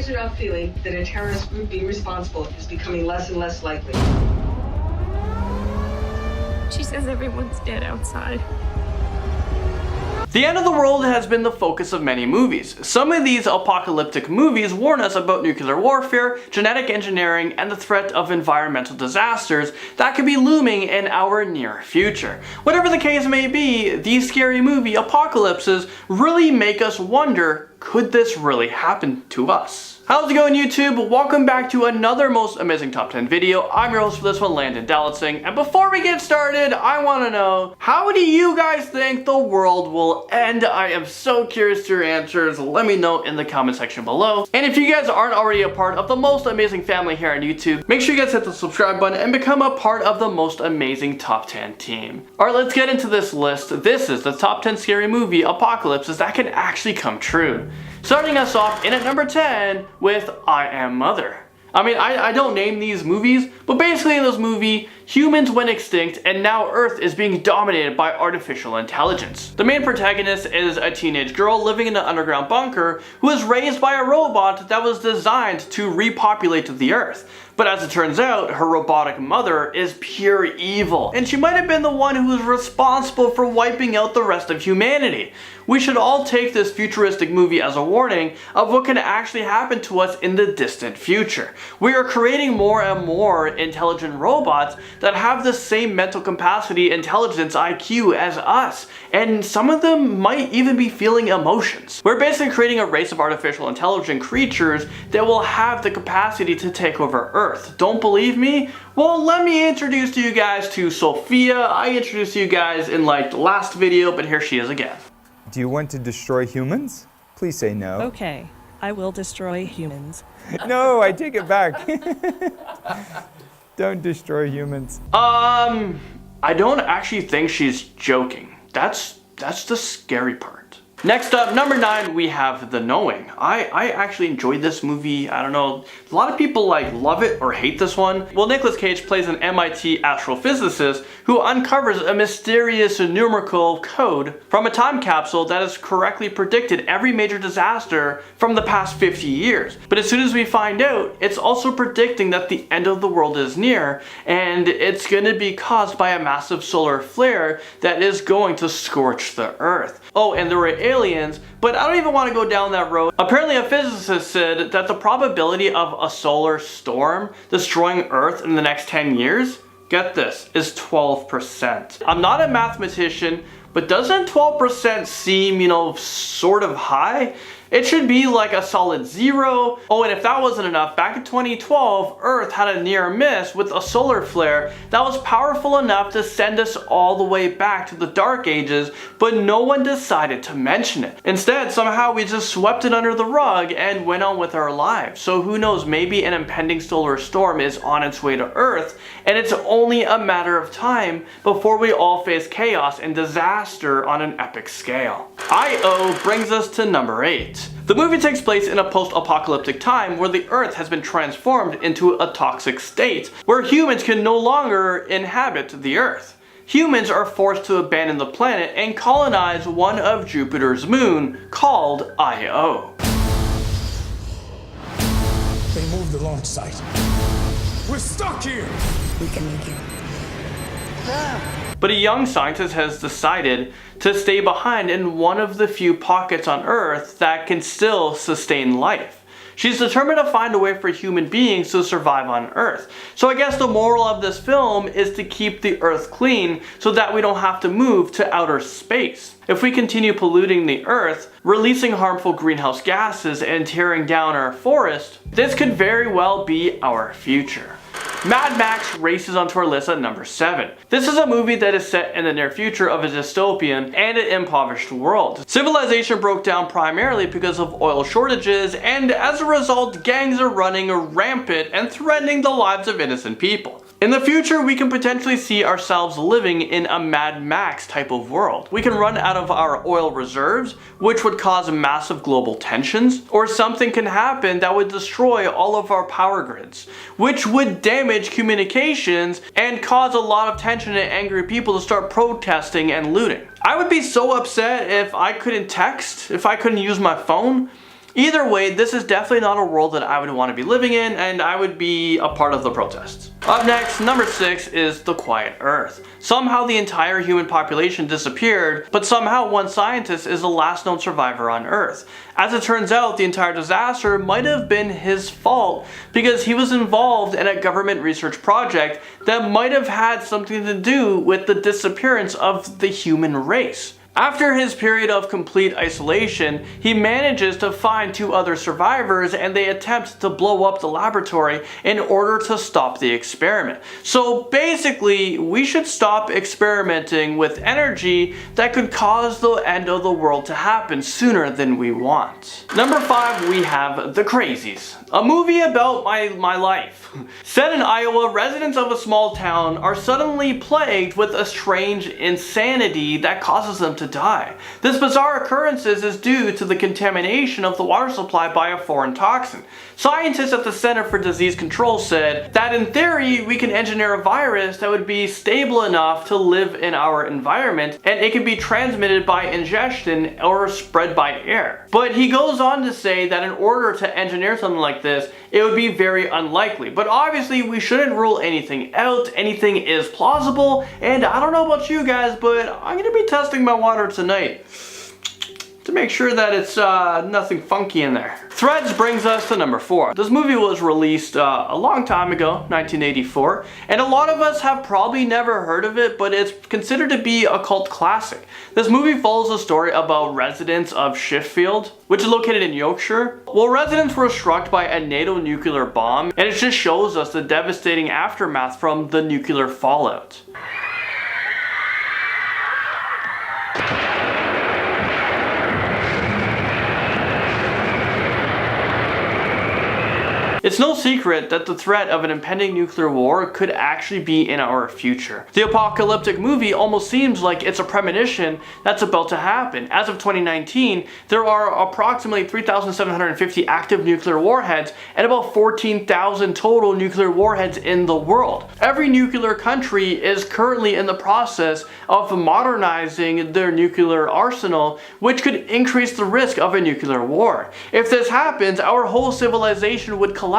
serious enough feeling that a terrorist group being responsible is becoming less and less likely. She says everyone's dead outside. The end of the world has been the focus of many movies. Some of these apocalyptic movies warn us about nuclear warfare, genetic engineering, and the threat of environmental disasters that could be looming in our near future. Whatever the case may be, these scary movie apocalypses really make us wonder, could this really happen to us? How's it going, YouTube? Welcome back to another most amazing top 10 video. I'm your host for this one, Landon Dowlatsingh, and before we get started, I want to know, how do you guys think the world will end? I am so curious to your answers. Let me know in the comment section below. And if you guys aren't already a part of the most amazing family here on YouTube, make sure you guys hit the subscribe button and become a part of the most amazing top 10 team. Alright, let's get into this list. This is the top 10 scary movie apocalypses that can actually come true. Starting us off in at number 10 with I Am Mother. I mean, I don't name these movies, but basically in this movie, humans went extinct and now Earth is being dominated by artificial intelligence. The main protagonist is a teenage girl living in an underground bunker who was raised by a robot that was designed to repopulate the Earth. But as it turns out, her robotic mother is pure evil, and she might have been the one who was responsible for wiping out the rest of humanity. We should all take this futuristic movie as a warning of what can actually happen to us in the distant future. We are creating more and more intelligent robots that have the same mental capacity, intelligence, IQ as us, and some of them might even be feeling emotions. We're basically creating a race of artificial intelligent creatures that will have the capacity to take over Earth. Don't believe me? Well, let me introduce to you guys to Sophia. I introduced you guys in like the last video, but here she is again. Do you want to destroy humans? Please say no. Okay, I will destroy humans. No, I take it back. Don't destroy humans. I don't actually think she's joking. That's the scary part. Next up, number 9, we have The Knowing. I actually enjoyed this movie. I don't know, a lot of people like love it or hate this one. Well, Nicolas Cage plays an MIT astrophysicist who uncovers a mysterious numerical code from a time capsule that has correctly predicted every major disaster from the past 50 years. But as soon as we find out, it's also predicting that the end of the world is near, and it's going to be caused by a massive solar flare that is going to scorch the Earth. Oh, and there were aliens, but I don't even want to go down that road. Apparently a physicist said that the probability of a solar storm destroying Earth in the next 10 years, get this, is 12%. I'm not a mathematician, but doesn't 12% seem, sort of high? It should be like a solid 0. Oh, and if that wasn't enough, back in 2012, Earth had a near miss with a solar flare that was powerful enough to send us all the way back to the Dark Ages, but no one decided to mention it. Instead, somehow we just swept it under the rug and went on with our lives. So who knows, maybe an impending solar storm is on its way to Earth, and it's only a matter of time before we all face chaos and disaster on an epic scale. I.O. brings us to number 8. The movie takes place in a post-apocalyptic time where the Earth has been transformed into a toxic state, where humans can no longer inhabit the Earth. Humans are forced to abandon the planet and colonize one of Jupiter's moon, called Io. They moved the launch site. We're stuck here! We can make it. But a young scientist has decided to stay behind in one of the few pockets on Earth that can still sustain life. She's determined to find a way for human beings to survive on Earth. So I guess the moral of this film is to keep the Earth clean so that we don't have to move to outer space. If we continue polluting the Earth, releasing harmful greenhouse gases and tearing down our forest, this could very well be our future. Mad Max races onto our list at number 7. This is a movie that is set in the near future of a dystopian and an impoverished world. Civilization broke down primarily because of oil shortages, and as a result, gangs are running rampant and threatening the lives of innocent people. In the future, we can potentially see ourselves living in a Mad Max type of world. We can run out of our oil reserves, which would cause massive global tensions, or something can happen that would destroy all of our power grids, which would damage communications and cause a lot of tension and angry people to start protesting and looting. I would be so upset if I couldn't text, if I couldn't use my phone. Either way, this is definitely not a world that I would want to be living in, and I would be a part of the protests. Up next, number 6 is the quiet Earth. Somehow the entire human population disappeared, but somehow one scientist is the last known survivor on Earth. As it turns out, the entire disaster might have been his fault because he was involved in a government research project that might have had something to do with the disappearance of the human race. After his period of complete isolation, he manages to find 2 other survivors and they attempt to blow up the laboratory in order to stop the experiment. So basically, we should stop experimenting with energy that could cause the end of the world to happen sooner than we want. Number 5, we have The Crazies, a movie about my life. Set in Iowa, residents of a small town are suddenly plagued with a strange insanity that causes them to die. This bizarre occurrence is due to the contamination of the water supply by a foreign toxin. Scientists at the Center for Disease Control said that in theory we can engineer a virus that would be stable enough to live in our environment and it can be transmitted by ingestion or spread by air. But he goes on to say that in order to engineer something like this, it would be very unlikely. But obviously we shouldn't rule anything out. Anything is plausible, and I don't know about you guys, but I'm gonna be testing my water tonight to make sure that it's nothing funky in there. Threads brings us to number 4. This movie was released a long time ago, 1984, and a lot of us have probably never heard of it, but it's considered to be a cult classic. This movie follows a story about residents of Sheffield, which is located in Yorkshire. Well, residents were struck by a NATO nuclear bomb, and it just shows us the devastating aftermath from the nuclear fallout. It's no secret that the threat of an impending nuclear war could actually be in our future. The apocalyptic movie almost seems like it's a premonition that's about to happen. As of 2019, there are approximately 3,750 active nuclear warheads and about 14,000 total nuclear warheads in the world. Every nuclear country is currently in the process of modernizing their nuclear arsenal, which could increase the risk of a nuclear war. If this happens, our whole civilization would collapse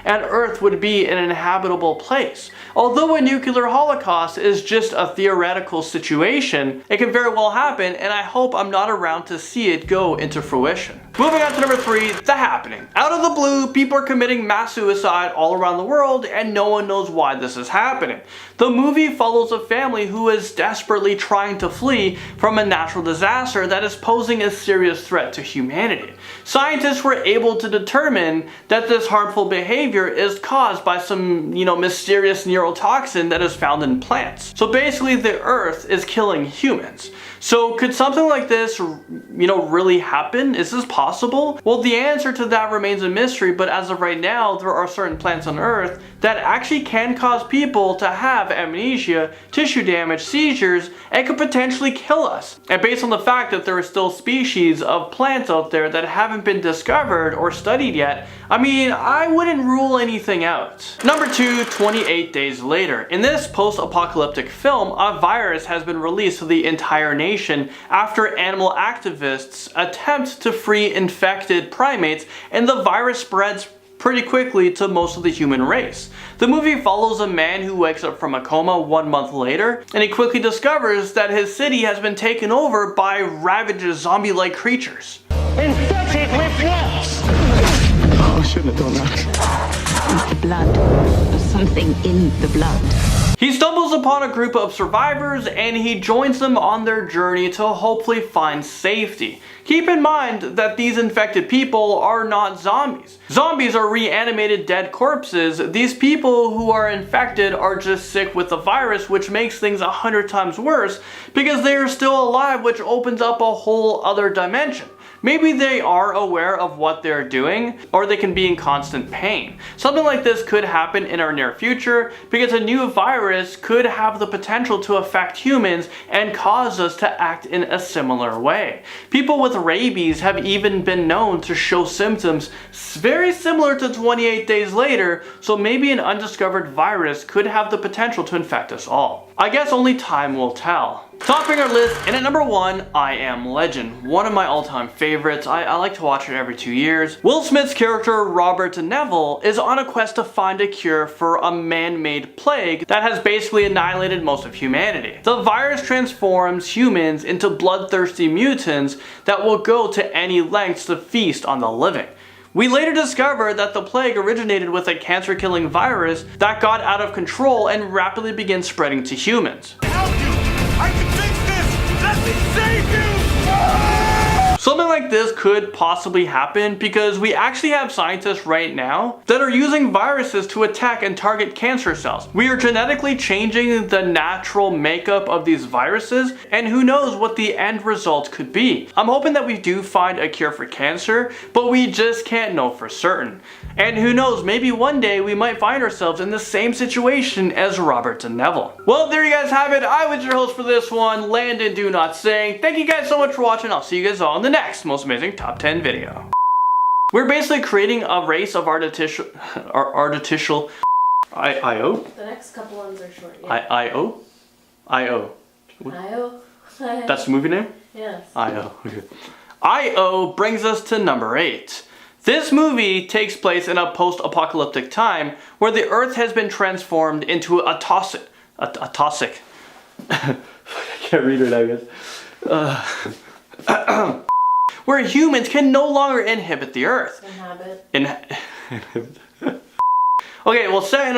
and Earth would be an inhabitable place. Although a nuclear holocaust is just a theoretical situation, it can very well happen, and I hope I'm not around to see it go into fruition. Moving on to number 3, The Happening. Out of the blue, people are committing mass suicide all around the world and no one knows why this is happening. The movie follows a family who is desperately trying to flee from a natural disaster that is posing a serious threat to humanity. Scientists were able to determine that this harmful behavior is caused by some, mysterious neurotoxin that is found in plants. So basically the Earth is killing humans. So could something like this, really happen? Is this possible? Well, the answer to that remains a mystery, but as of right now, there are certain plants on Earth that actually can cause people to have amnesia, tissue damage, seizures, and could potentially kill us. And based on the fact that there are still species of plants out there that haven't been discovered or studied yet, I wouldn't rule anything out. Number 2, 28 Days Later. In this post-apocalyptic film, a virus has been released to the entire nation after animal activists attempt to free infected primates, and the virus spreads pretty quickly to most of the human race. The movie follows a man who wakes up from a coma 1 month later, and he quickly discovers that his city has been taken over by ravaged zombie-like creatures. Infected with what? Oh, I shouldn't have done that. The blood. There's something in the blood. He stumbles upon a group of survivors and he joins them on their journey to hopefully find safety. Keep in mind that these infected people are not zombies. Zombies are reanimated dead corpses. These people who are infected are just sick with the virus, which makes things 100 times worse because they are still alive, which opens up a whole other dimension. Maybe they are aware of what they're doing, or they can be in constant pain. Something like this could happen in our near future because a new virus could have the potential to affect humans and cause us to act in a similar way. People with rabies have even been known to show symptoms very similar to 28 Days Later, so maybe an undiscovered virus could have the potential to infect us all. I guess only time will tell. Topping our list, and at number 1, I Am Legend. One of my all-time favorites. I like to watch it every 2 years. Will Smith's character, Robert Neville, is on a quest to find a cure for a man-made plague that has basically annihilated most of humanity. The virus transforms humans into bloodthirsty mutants that will go to any lengths to feast on the living. We later discover that the plague originated with a cancer-killing virus that got out of control and rapidly began spreading to humans. Help you! I can fix this! Let me save you! Something like this could possibly happen because we actually have scientists right now that are using viruses to attack and target cancer cells. We are genetically changing the natural makeup of these viruses, and who knows what the end result could be. I'm hoping that we do find a cure for cancer, but we just can't know for certain. And who knows, maybe one day we might find ourselves in the same situation as Robert Neville. Well, there you guys have it. I was your host for this one, Landon Dowlatsingh. Thank you guys so much for watching. I'll see you guys all in the next most amazing top 10 video. We're basically creating a race of artificial IO? The next couple ones are short. Yeah. IO? IO. IO? That's the movie name? Yes. IO. Okay. IO brings us to number 8. This movie takes place in a post-apocalyptic time where the Earth has been transformed into a toxic. I can't read it, I guess. Where humans can no longer inhabit the Earth. Inhabit. Okay, we'll set in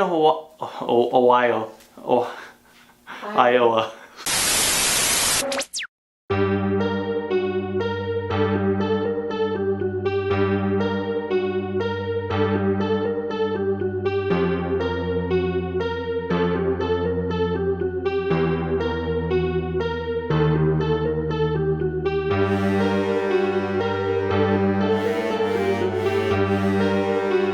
Ohio. Iowa.